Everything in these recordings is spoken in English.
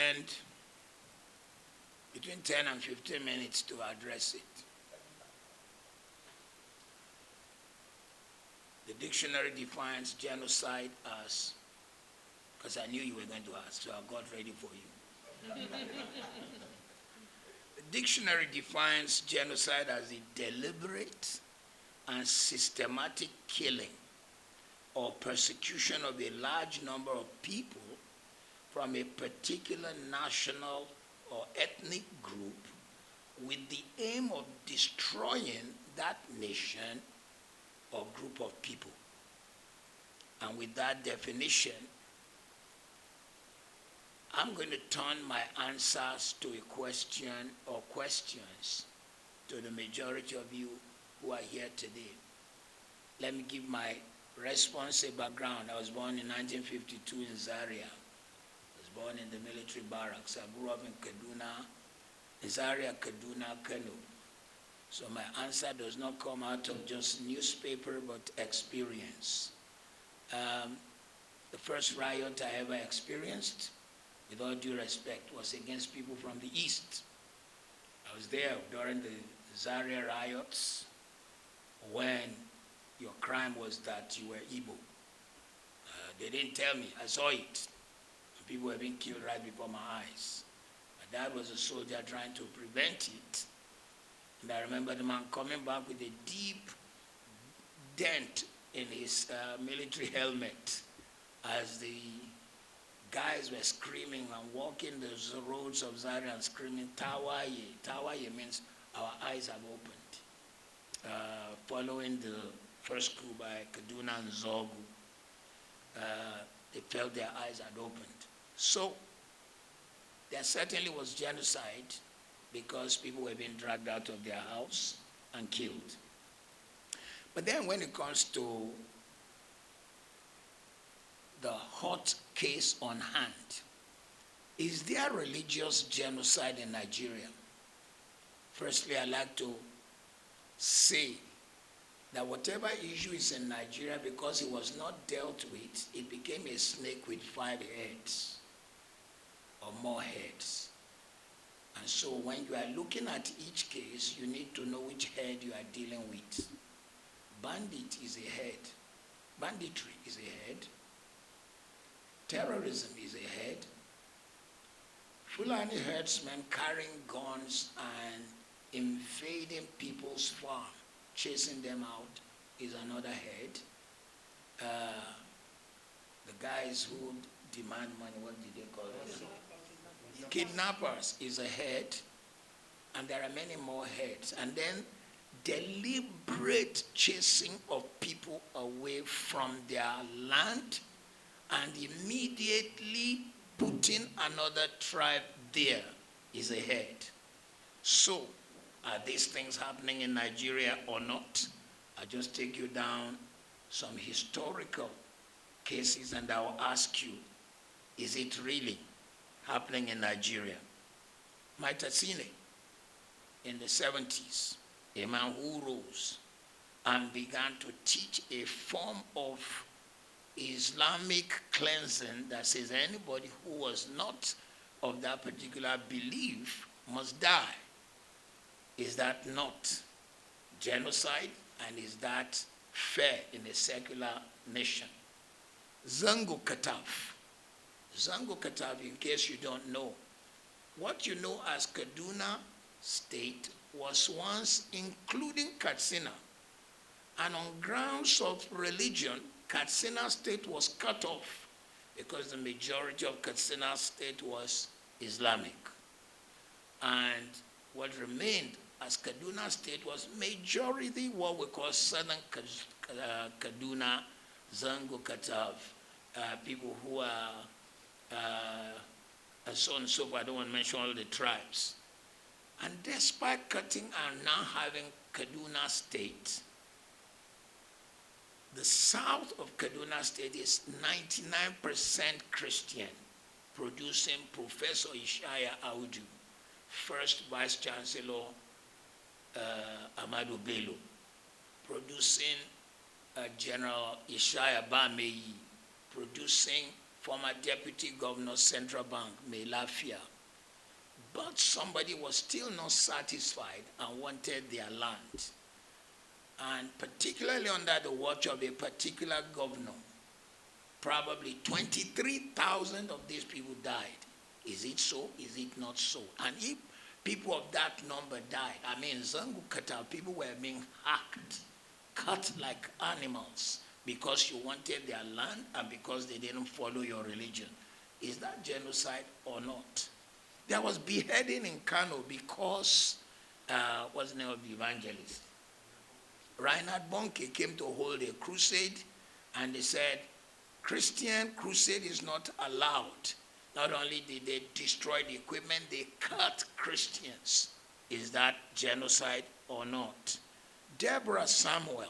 spend between 10 and 15 minutes to address it. The dictionary defines genocide as, because I knew you were going to ask, so I got ready for you. The dictionary defines genocide as the deliberate and systematic killing or persecution of a large number of people from a particular national or ethnic group with the aim of destroying that nation or group of people. And with that definition, I'm going to turn my answers to a question or questions to the majority of you who are here today. Let me give my response a background. I was born in 1952 in Zaria. I was born in the military barracks. I grew up in Kaduna, Zaria, Kaduna, Kano. So my answer does not come out of just newspaper, but experience. The first riot I ever experienced, with all due respect, was against people from the East. I was there during the Zaria riots when your crime was that you were Igbo. They didn't tell me, I saw it. People were being killed right before my eyes. My dad was a soldier trying to prevent it. And I remember the man coming back with a deep dent in his military helmet as the guys were screaming and walking the roads of Zaria and screaming, Tawaye. Tawaye means our eyes have opened. Following the first coup by Kaduna and Zogu, they felt their eyes had opened. So there certainly was genocide because people were being dragged out of their house and killed. But then when it comes to the hot case on hand, is there religious genocide in Nigeria? Firstly, I'd like to say that whatever issue is in Nigeria, because it was not dealt with, it became a snake with 5 heads or more heads. And so when you are looking at each case, you need to know which head you are dealing with. Bandit is a head. Banditry is a head. Terrorism is a head. Fulani herdsmen carrying guns and invading people's farm, chasing them out, is another head. The guys who demand money, what did they call it? Kidnappers is a head, and there are many more heads. And then deliberate chasing of people away from their land and immediately putting another tribe there is a head. So, are these things happening in Nigeria or not? I'll just take you down some historical cases and I'll ask you, is it really happening in Nigeria? Maitasine, in the 70s, a man who rose and began to teach a form of Islamic cleansing that says anybody who was not of that particular belief must die. Is that not genocide? And is that fair in a secular nation? Zango Kataf. Zango Kataf, in case you don't know, what you know as Kaduna State was once including Katsina. And on grounds of religion, Katsina State was cut off because the majority of Katsina State was Islamic. And what remained as Kaduna State was majority what we call Southern Kaduna, Zango Katav, people who are, and so on and so forth. I don't want to mention all the tribes. And despite cutting and now having Kaduna State, the south of Kaduna State is 99% Christian, producing Professor Ishaya Audu, first Vice Chancellor Amadu Bello, producing General Ishaya Bameyi, producing former deputy governor, Central Bank, Melafia. But somebody was still not satisfied and wanted their land. And particularly under the watch of a particular governor, probably 23,000 of these people died. Is it so? Is it not so? And if people of that number died, I mean, Zangu Kata, people were being hacked, cut like animals because you wanted their land and because they didn't follow your religion. Is that genocide or not? There was beheading in Kano because, what's the name of the evangelist? Reinhard Bonnke came to hold a crusade, and they said, Christian crusade is not allowed. Not only did they destroy the equipment, they cut Christians. Is that genocide or not? Deborah Samuel,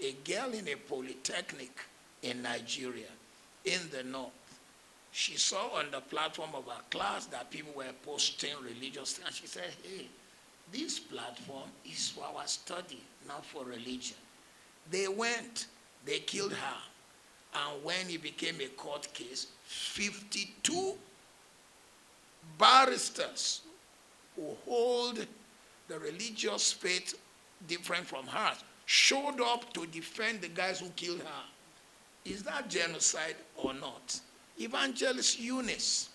a girl in a polytechnic in Nigeria, in the north, she saw on the platform of her class that people were posting religious things. And she said, hey, this platform is for our study, not for religion. They went, they killed her. And when it became a court case, 52 barristers who hold the religious faith different from hers showed up to defend the guys who killed her. Is that genocide or not? Evangelist Eunice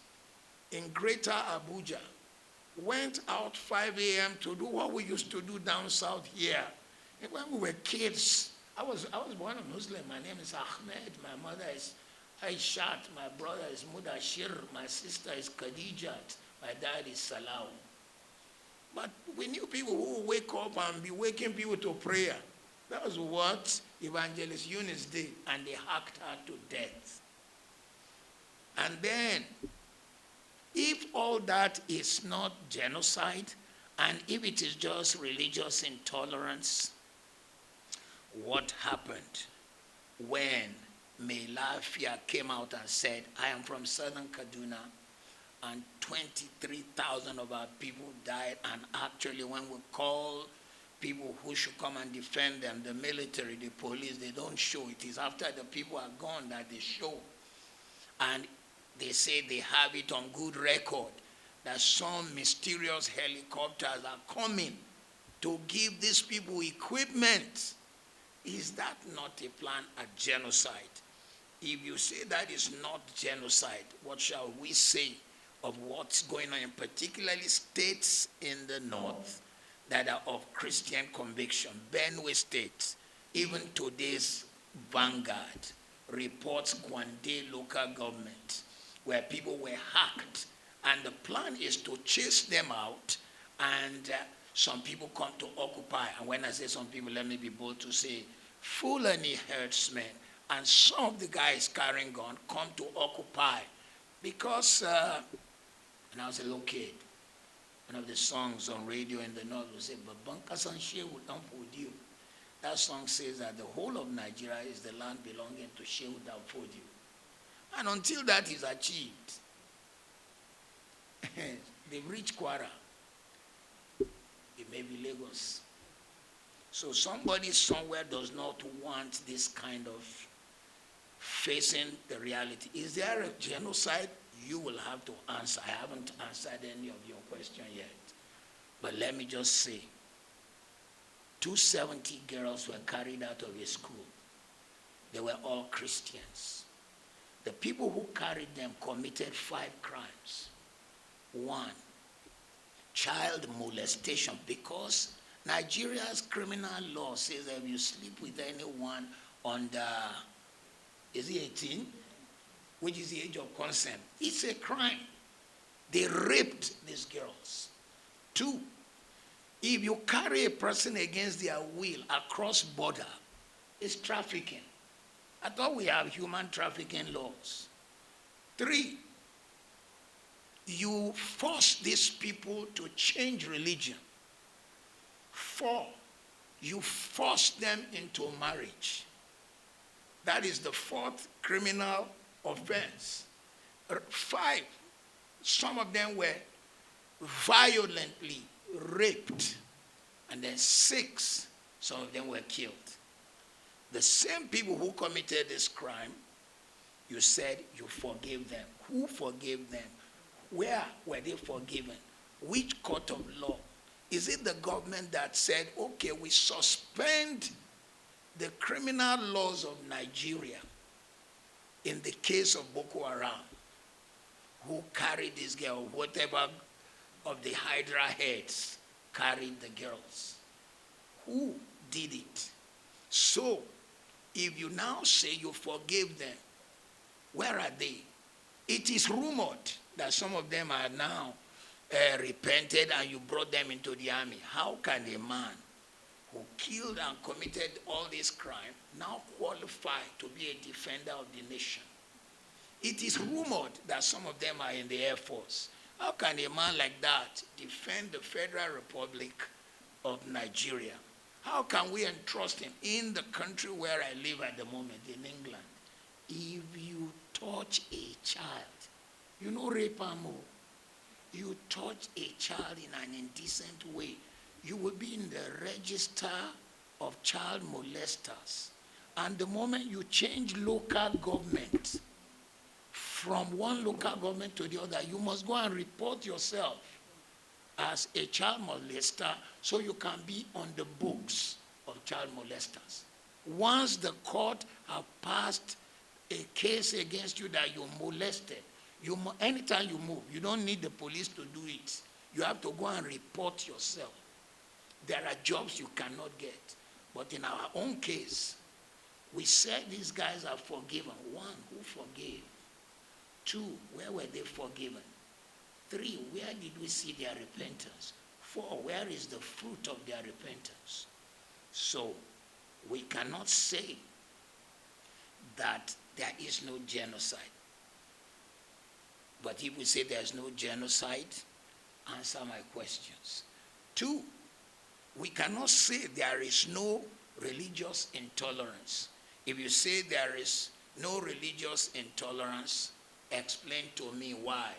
in Greater Abuja went out 5 a.m. to do what we used to do down south here. And when we were kids, I was born a Muslim. My name is Ahmed. My mother is Aishat. My brother is Mudashir. My sister is Khadijat. My dad is Salau. But we knew people who would wake up and be waking people to prayer. That was what Evangelist Eunice did, and they hacked her to death. And then, if all that is not genocide, and if it is just religious intolerance, what happened when Melafia came out and said, I am from southern Kaduna, and 23,000 of our people died, and actually when we call people who should come and defend them, the military, the police, they don't show. It is after the people are gone that they show. And they say they have it on good record that some mysterious helicopters are coming to give these people equipment. Is that not a plan, a genocide? If you say that is not genocide, what shall we say of what's going on, in particularly states in the north that are of Christian conviction? Benue State, even today's Vanguard reports Kwande local government, where people were hacked, and the plan is to chase them out, and some people come to occupy. And when I say some people, let me be bold to say Fulani herdsmen and some of the guys carrying gun come to occupy. Because when I was a little kid, one of the songs on radio in the north would say, Babanka Sanshe will come for you. That song says that the whole of Nigeria is the land belonging to Shehu Danfodio. And until that is achieved, they've reached Kwara. It may be Lagos. So somebody somewhere does not want this kind of facing the reality. Is there a genocide? You will have to answer. I haven't answered any of your question yet. But let me just say, 270 girls were carried out of a school. They were all Christians. The people who carried them committed 5 crimes. 1, child molestation, because Nigeria's criminal law says that if you sleep with anyone under, is he 18? Which is the age of consent. It's a crime. They raped these girls. 2, if you carry a person against their will across border, it's trafficking. I thought we have human trafficking laws. 3, you force these people to change religion. 4, you force them into marriage. That is the 4th criminal offense. 5, some of them were violently raped. And then 6, some of them were killed. The same people who committed this crime You said you forgave them. Who forgave them? Where were they forgiven? Which court of law? Is it the government that said, okay, we suspend the criminal laws of Nigeria in the case of Boko Haram, who carried this girl, whatever of the Hydra heads carried the girls? Who did it? So, if you now say you forgave them, where are they? It is rumored that some of them are now repented and you brought them into the army. How can a man who killed and committed all this crime now qualify to be a defender of the nation? It is rumored that some of them are in the Air Force. How can a man like that defend the Federal Republic of Nigeria? How can we entrust him in the country where I live at the moment, in England? If you touch a child, you know rape and more. You touch a child in an indecent way, you will be in the register of child molesters. And the moment you change local government from one local government to the other, you must go and report yourself as a child molester so you can be on the books of child molesters. Once the court have passed a case against you that you molested, anytime you move, you don't need the police to do it. You have to go and report yourself. There are jobs you cannot get. But in our own case, we said these guys are forgiven. One, who forgave? Two, where were they forgiven? Three, where did we see their repentance? Four, where is the fruit of their repentance? So, we cannot say that there is no genocide. But if we say there's no genocide, answer my questions. Two, we cannot say there is no religious intolerance. If you say there is no religious intolerance, explain to me why.